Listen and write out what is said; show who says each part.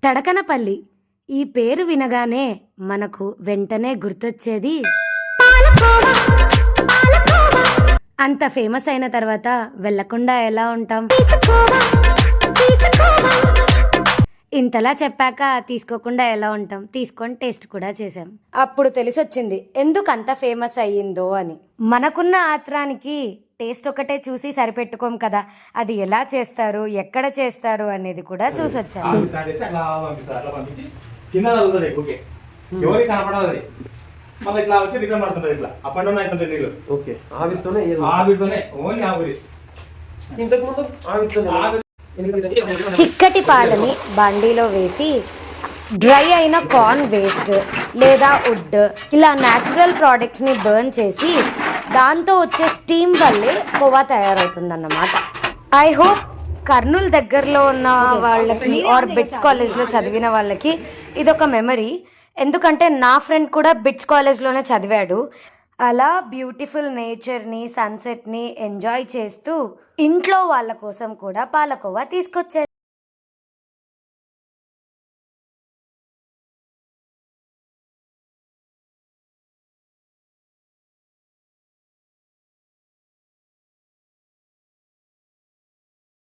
Speaker 1: తడకనపల్లి ఈ పేరు వినగానే మనకు వెంటనే గుర్తొచ్చేది అంత ఫేమస్ అయిన తర్వాత వెళ్ళకుండా ఎలా ఉంటాం. ఇంతలా చెప్పాక తీసుకోకుండా ఎలా ఉంటాం. తీసుకొని టేస్ట్ కూడా చేసాం. అప్పుడు తెలిసొచ్చింది ఎందుకు అంత ఫేమస్ అయ్యిందో అని. మనకున్న ఆత్రానికి టేస్ట్ ఒకటే చూసి సరిపెట్టుకోం కదా, అది ఎలా చేస్తారు, ఎక్కడ చేస్తారు అనేది కూడా చూసొచ్చాను.
Speaker 2: మళ్ళీ ఇట్లా వచ్చి రిటర్న్ పడుతుంటది, ఇట్లా అప్ అండ్ డౌన్ అవుతుంటాయి నీళ్ళు.
Speaker 3: ఓకే, ఆవిరితోనే
Speaker 2: ఓన్లీ ఆవిరి.
Speaker 3: ఇంతకు ముందు ఆవిరితోనే.
Speaker 1: చిక్కటి పాలని బాండీలో వేసి డ్రై అయిన కార్న్ వేస్ట్ లేదా వుడ్ ఇలా న్యాచురల్ ప్రోడక్ట్స్ని బర్న్ చేసి దాంతో వచ్చే స్టీమ్ వల్లే కోవా తయారవుతుందన్నమాట. ఐ హోప్ కర్నూలు దగ్గరలో ఉన్న వాళ్ళకి ఆర్ బిట్స్ కాలేజ్లో చదివిన వాళ్ళకి ఇదొక మెమరీ. ఎందుకంటే నా ఫ్రెండ్ కూడా బిట్స్ కాలేజ్లోనే చదివాడు. అలా బ్యూటిఫుల్ నేచర్ని, సన్సెట్ని ఎంజాయ్ చేస్తూ ఇంట్లో వాళ్ళ కోసం కూడా పాలకోవా తీసుకొచ్చారు.